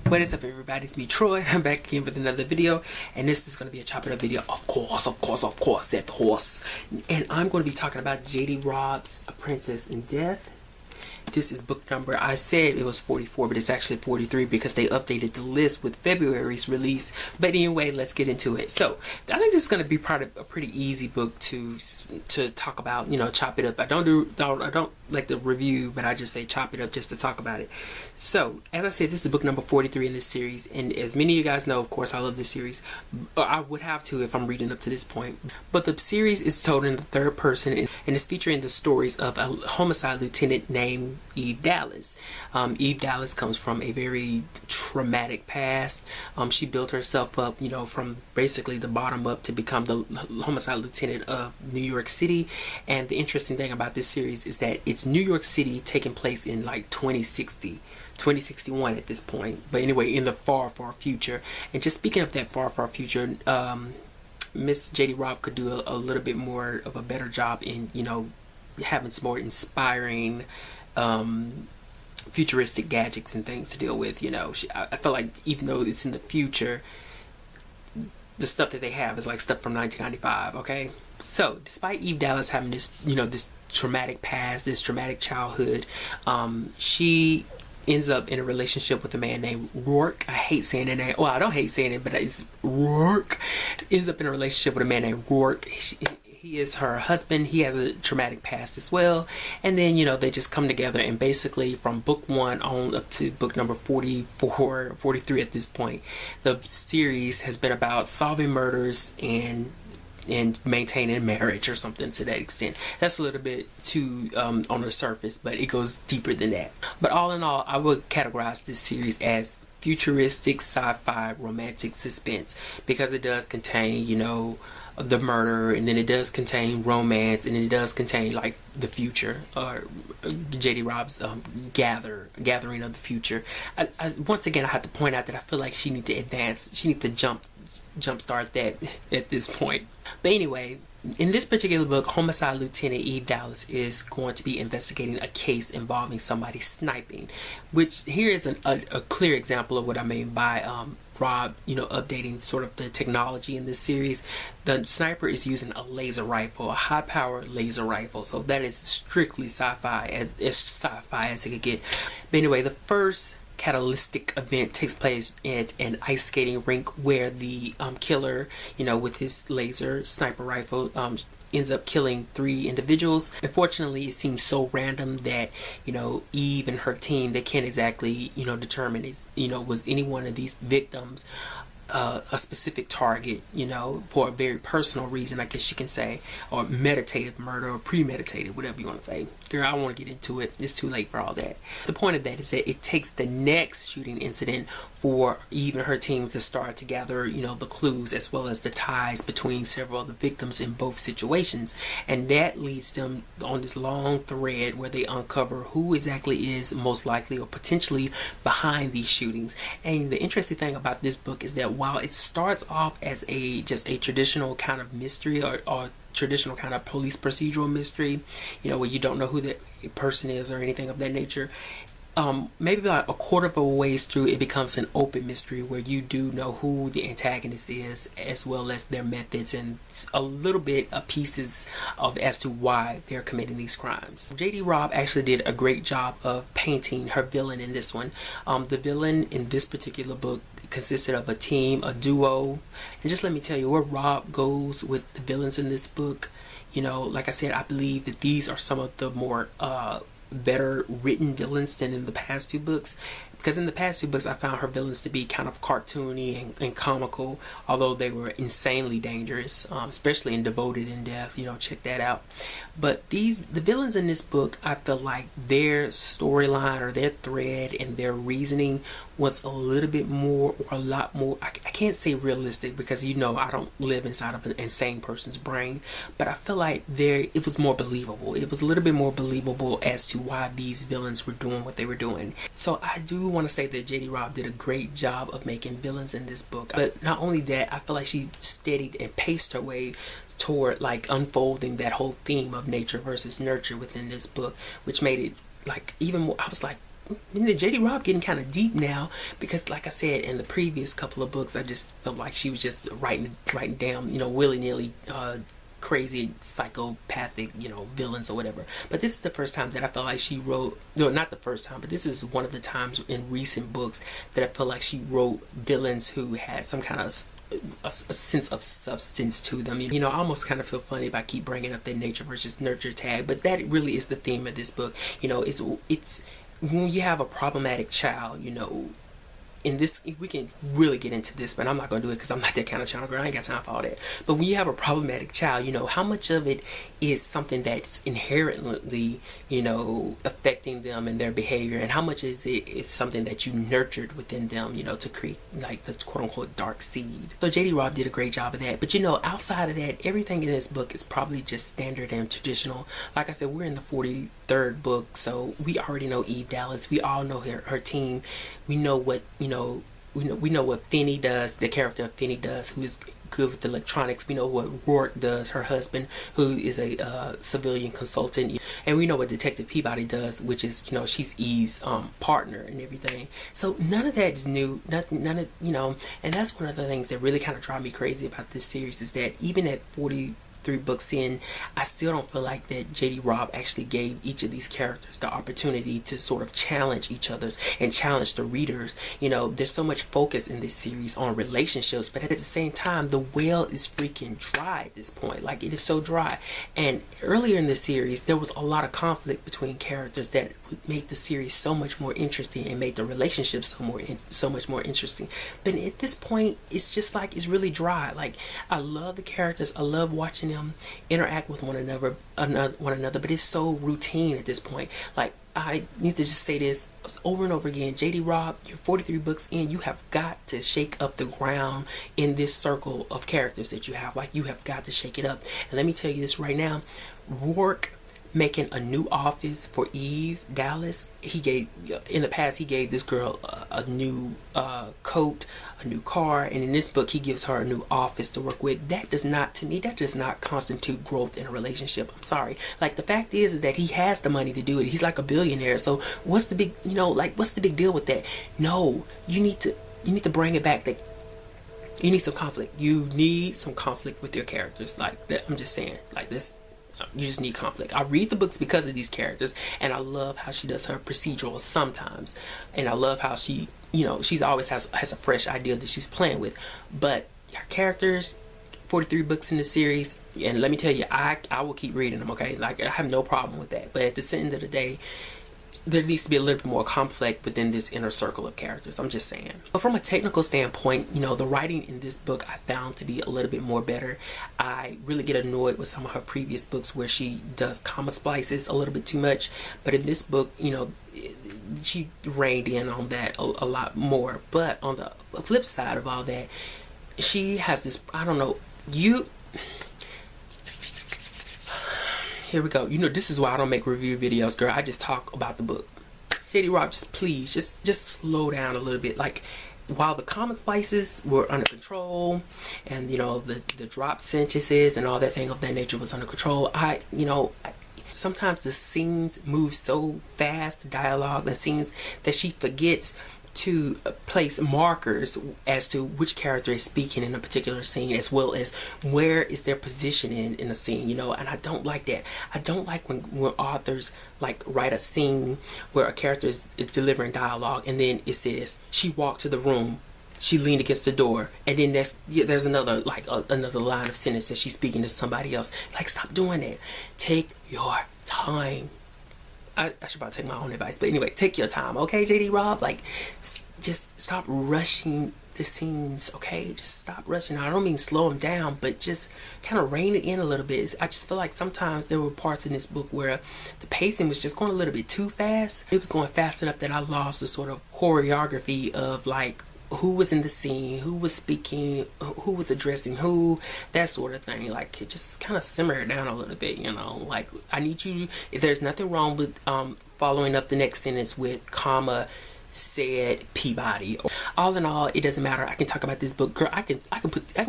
What is up, everybody? It's me, Troy. I'm back again with another video, and this is going to be a chop it up video, of course, that horse. And I'm going to be talking about J.D. Robb's Apprentice in Death. This is book number, I said it was 44, but it's actually 43 because they updated the list with February's release. But anyway, let's get into it. So I think this is going to be part of a pretty easy book to talk about, you know, chop it up. I don't like the review, but I just say chop it up just to talk about it. So as I said, this is book number 43 in this series, and as many of you guys know, of course, I love this series. I would have to if I'm reading up to this point. But the series is told in the third person and is featuring the stories of a homicide lieutenant named Eve Dallas. Eve Dallas comes from a very traumatic past. She built herself up, you know, from basically the bottom up to become the homicide lieutenant of New York City. And the interesting thing about this series is that it's New York City taking place in like 2061 at this point, but anyway, in the far future. And just speaking of that far future, Miss J.D. Robb could do a little bit more of a better job in, you know, having some more inspiring futuristic gadgets and things to deal with. You know, I feel like even though it's in the future, the stuff that they have is like stuff from 1995. Okay, so despite Eve Dallas having this, you know, this traumatic past, this traumatic childhood, she ends up in a relationship with a man named Rourke. I hate saying that name. Well, I don't hate saying it, but it's Rourke. Ends up in a relationship with a man named Rourke. He is her husband. He has a traumatic past as well. And then, you know, they just come together, and basically from book 1 on up to book number 44, 43 at this point, the series has been about solving murders and maintaining marriage or something to that extent. That's a little bit too on the surface, but it goes deeper than that. But all in all, I would categorize this series as futuristic sci-fi romantic suspense, because it does contain, you know, the murder, and then it does contain romance, and it does contain like the future, or J.D. Robb's gathering of the future. Once again, I have to point out that I feel like she needs to advance, she needs to jumpstart that at this point. But anyway, in this particular book, Homicide Lieutenant Eve Dallas is going to be investigating a case involving somebody sniping, which here is a clear example of what I mean by Robb, you know, updating sort of the technology in this series. The sniper is using a laser rifle, a high-powered laser rifle, so that is strictly sci-fi as sci-fi as it could get. But anyway, the first catalytic event takes place at an ice skating rink where the killer, you know, with his laser sniper rifle, ends up killing 3 individuals. Unfortunately, it seems so random that, you know, Eve and her team, they can't exactly, you know, determine is, you know, was any one of these victims a specific target, you know, for a very personal reason, I guess you can say, or meditative murder, or premeditated, whatever you want to say. Girl, I don't want to get into it. It's too late for all that. The point of that is that it takes the next shooting incident for Eve and her team to start to gather, you know, the clues as well as the ties between several of the victims in both situations, and that leads them on this long thread where they uncover who exactly is most likely or potentially behind these shootings. And the interesting thing about this book is that while it starts off as just a traditional kind of mystery, or traditional kind of police procedural mystery, you know, where you don't know who the person is or anything of that nature, maybe about a quarter of a ways through, it becomes an open mystery where you do know who the antagonist is, as well as their methods, and a little bit of pieces of as to why they're committing these crimes. J.D. Robb actually did a great job of painting her villain in this one. The villain in this particular book consisted of a team, a duo, and just let me tell you, where Robb goes with the villains in this book, you know, like I said, I believe that these are some of the more better written villains than in the past 2 books, because in the past 2 books I found her villains to be kind of cartoony and comical, although they were insanely dangerous, especially in Devoted in Death, you know, check that out. But the villains in this book, I feel like their storyline or their thread and their reasoning was a little bit more, or a lot more, I can't say realistic, because, you know, I don't live inside of an insane person's brain, but I feel like it was more believable. It was a little bit more believable as to why these villains were doing what they were doing. So I do want to say that J.D. Robb did a great job of making villains in this book. But not only that, I feel like she steadied and paced her way toward like unfolding that whole theme of nature versus nurture within this book, which made it like even more, I was like, JD Robb getting kind of deep now, because like I said in the previous couple of books, I just felt like she was just writing down, you know, willy-nilly crazy psychopathic, you know, villains or whatever. But this is the first time that I felt like she wrote, no, not the first time, but this is one of the times in recent books that I felt like she wrote villains who had some kind of a sense of substance to them. You know, I almost kind of feel funny if I keep bringing up that nature versus nurture tag, but that really is the theme of this book. You know, it's when you have a problematic child, you know, in this, we can really get into this, but I'm not going to do it because I'm not that kind of channel girl. I ain't got time for all that. But when you have a problematic child, you know, how much of it is something that's inherently, you know, affecting them and their behavior, and how much is it is something that you nurtured within them, you know, to create like the quote-unquote dark seed. So JD Robb did a great job of that. But you know, outside of that, everything in this book is probably just standard and traditional. Like I said, we're in the 43rd book, so we already know Eve Dallas. We all know her team. We know what, you know, we know what Finney does, the character of Finney does, who is good with electronics. We know what Rourke does, her husband, who is a civilian consultant, and we know what Detective Peabody does, which is, you know, she's Eve's partner and everything. So none of that is new, none of, you know, and that's one of the things that really kind of drive me crazy about this series, is that even at 43 books in, I still don't feel like that JD Robb actually gave each of these characters the opportunity to sort of challenge each other's and challenge the readers. You know, there's so much focus in this series on relationships, but at the same time, the well is freaking dry at this point. Like, it is so dry. And earlier in the series, there was a lot of conflict between characters that would make the series so much more interesting and made the relationships so much more interesting. But at this point, it's just like, it's really dry. Like, I love the characters, I love watching them interact with one another, but it's so routine at this point. Like, I need to just say this over and over again. JD Robb, you're 43 books in, you have got to shake up the ground in this circle of characters that you have. Like, you have got to shake it up. And let me tell you this right now, Rourke making a new office for Eve Dallas, he gave, in the past, he gave this girl a new coat, a new car, and in this book he gives her a new office to work with. That does not, to me, that does not constitute growth in a relationship. I'm sorry. Like, the fact is that he has the money to do it. He's like a billionaire, so what's the big, you know, like, what's the big deal with that? No, you need to bring it back. That you need some conflict. You need some conflict with your characters. Like that, I'm just saying, like this. You just need conflict. I read the books because of these characters, and I love how she does her procedurals sometimes, and I love how she, you know, she's always has a fresh idea that she's playing with. But her characters, 43 books in the series, and let me tell you, I will keep reading them, okay? Like, I have no problem with that. But at the end of the day, there needs to be a little bit more conflict within this inner circle of characters. I'm just saying. But from a technical standpoint, you know, the writing in this book I found to be a little bit more better. I really get annoyed with some of her previous books where she does comma splices a little bit too much. But in this book, you know, she reined in on that a lot more. But on the flip side of all that, she has this, I don't know, here we go. You know, this is why I don't make review videos, girl. I just talk about the book. JD Robb, just please, just slow down a little bit. Like, while the comma splices were under control, and, you know, the drop sentences and all that thing of that nature was under control, sometimes the scenes move so fast, the dialogue, the scenes, that she forgets to place markers as to which character is speaking in a particular scene, as well as where is their position in a scene, you know. And I don't like that. I don't like when authors like write a scene where a character is delivering dialogue, and then it says she walked to the room, she leaned against the door, and then there's another, like another line of sentence that she's speaking to somebody else. Like, stop doing that. Take your time. I should probably take my own advice, but anyway, take your time, okay, JD Robb? Like, just stop rushing the scenes, okay? Just stop rushing. I don't mean slow them down, but just kind of rein it in a little bit. I just feel like sometimes there were parts in this book where the pacing was just going a little bit too fast. It was going fast enough that I lost the sort of choreography of, like, who was in the scene, who was speaking, who was addressing who, that sort of thing. Like, it just kind of simmered down a little bit, you know. Like, I need you, if there's nothing wrong with following up the next sentence with comma, said Peabody. All in all, it doesn't matter. I can talk about this book, girl. I can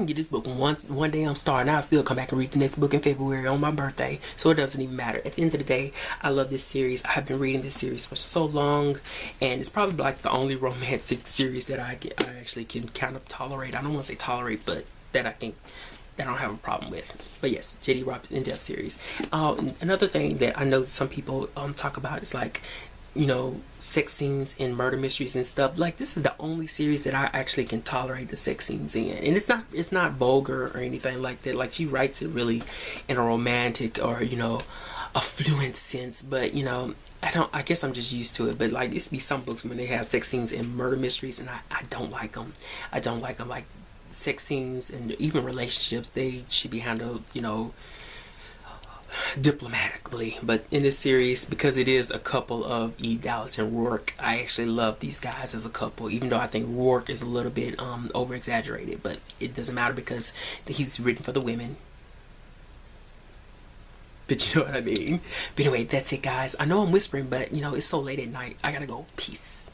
get this book one damn star, and I'll still come back and read the next book in February on my birthday. So it doesn't even matter. At the end of the day, I love this series. I have been reading this series for so long, and it's probably like the only romantic series that I actually can kind of tolerate. I don't want to say tolerate, but that I don't have a problem with. But yes, J.D. Robb's in-depth series. Another thing that I know some people talk about is like, you know, sex scenes in murder mysteries and stuff. Like, this is the only series that I actually can tolerate the sex scenes in, and it's not vulgar or anything like that. Like, she writes it really in a romantic or, you know, affluent sense, but you know, I guess I'm just used to it. But like, it's be some books when they have sex scenes in murder mysteries, and I don't like them. I don't like them. Like, sex scenes and even relationships, they should be handled, you know, diplomatically. But in this series, because it is a couple of Eve Dallas and Rourke, I actually love these guys as a couple, even though I think Rourke is a little bit over exaggerated, but it doesn't matter because he's written for the women. But you know what I mean. But anyway, that's it, guys. I know I'm whispering, but you know, it's so late at night. I gotta go. Peace.